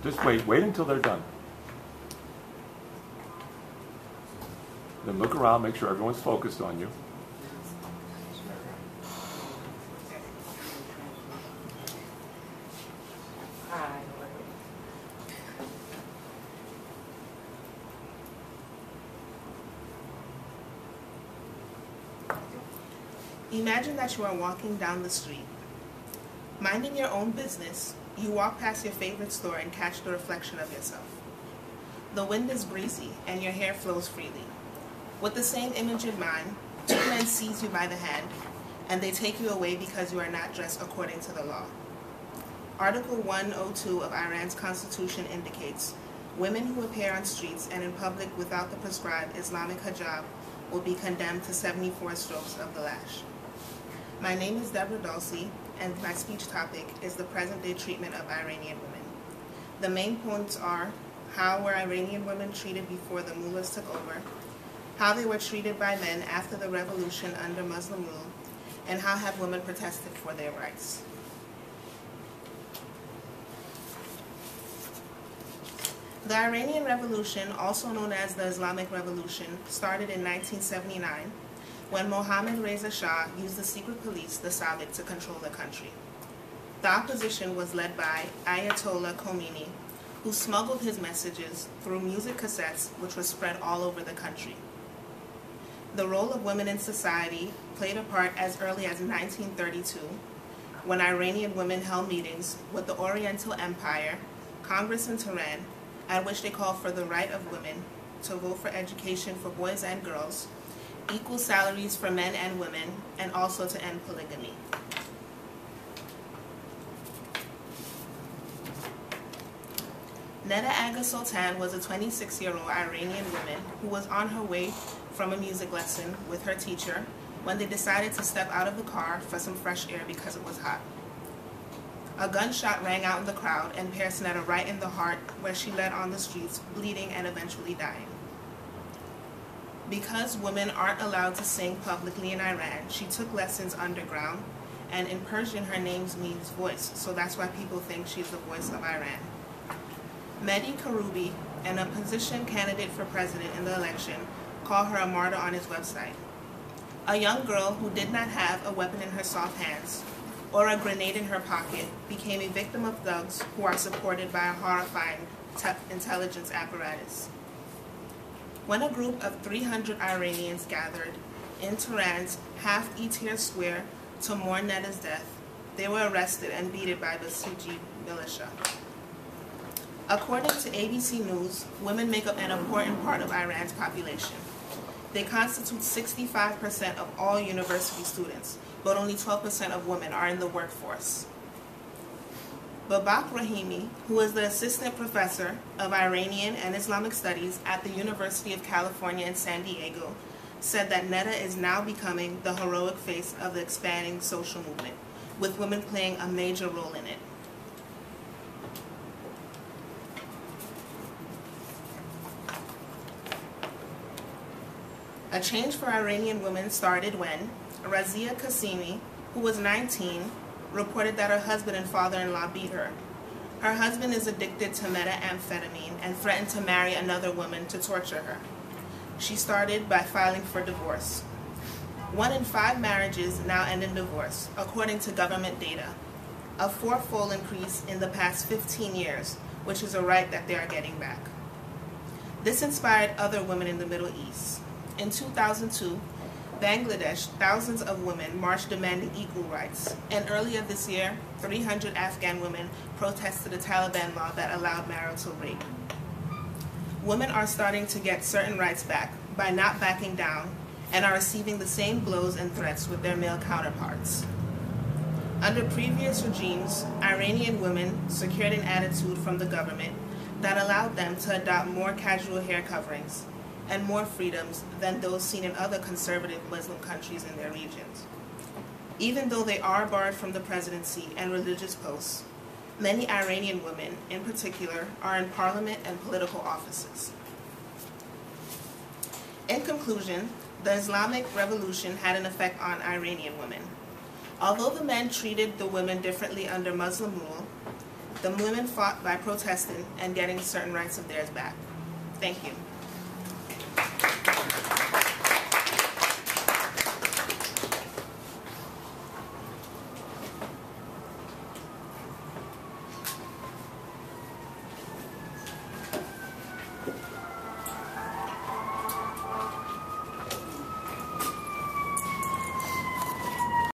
Just wait until they're done. Then look around, make sure everyone's focused on you. Imagine that you are walking down the street. Minding your own business, you walk past your favorite store and catch the reflection of yourself. The wind is breezy and your hair flows freely. With the same image in mind, two men seize you by the hand and they take you away because you are not dressed according to the law. Article 102 of Iran's constitution indicates women who appear on streets and in public without the prescribed Islamic hijab will be condemned to 74 strokes of the lash. My name is debra.d-spe113-spr12, and my speech topic is the present-day treatment of Iranian women. The main points are: how were Iranian women treated before the mullahs took over, how they were treated by men after the revolution under Muslim rule, and how have women protested for their rights. The Iranian Revolution, also known as the Islamic Revolution, started in 1979 when Mohammad Reza Shah used the secret police, the Savik, to control the country. The opposition was led by Ayatollah Khomeini, who smuggled his messages through music cassettes which were spread all over the country. The role of women in society played a part as early as 1932, when Iranian women held meetings with the Oriental Empire, Congress in Tehran, at which they called for the right of women to vote for education for boys and girls, equal salaries for men and women, and also to end polygamy. Neda Aga Sultan was a 26-year-old Iranian woman who was on her way from a music lesson with her teacher when they decided to step out of the car for some fresh air because it was hot. A gunshot rang out in the crowd and pierced Neda right in the heart, where she lay on the streets, bleeding and eventually dying. Because women aren't allowed to sing publicly in Iran, she took lessons underground, and in Persian her name means voice, so that's why people think she's the voice of Iran. Mehdi Karoubi, an opposition candidate for president in the election, called her a martyr on his website. A young girl who did not have a weapon in her soft hands or a grenade in her pocket became a victim of thugs who are supported by a horrifying intelligence apparatus. When a group of 300 Iranians gathered in Tehran's half-Etir square to mourn Neda's death, they were arrested and beaten by the Basiji militia. According to ABC News, women make up an important part of Iran's population. They constitute 65% of all university students, but only 12% of women are in the workforce. Babak Rahimi, who is the assistant professor of Iranian and Islamic studies at the University of California in San Diego, said that Neda is now becoming the heroic face of the expanding social movement, with women playing a major role in it. A change for Iranian women started when Razia Qasimi, who was 19, reported that her husband and father-in-law beat her. Her husband is addicted to methamphetamine and threatened to marry another woman to torture her. She started by filing for divorce. 1 in 5 marriages now end in divorce, according to government data, a 4-fold increase in the past 15 years, which is a right that they are getting back. This inspired other women in the Middle East. In 2002, Bangladesh, thousands of women marched demanding equal rights, and earlier this year, 300 Afghan women protested a Taliban law that allowed marital rape. Women are starting to get certain rights back by not backing down and are receiving the same blows and threats with their male counterparts. Under previous regimes, Iranian women secured an attitude from the government that allowed them to adopt more casual hair coverings and more freedoms than those seen in other conservative Muslim countries in their regions. Even though they are barred from the presidency and religious posts, many Iranian women, in particular, are in parliament and political offices. In conclusion, the Islamic Revolution had an effect on Iranian women. Although the men treated the women differently under Muslim rule, The women fought by protesting and getting certain rights of theirs back. Thank you.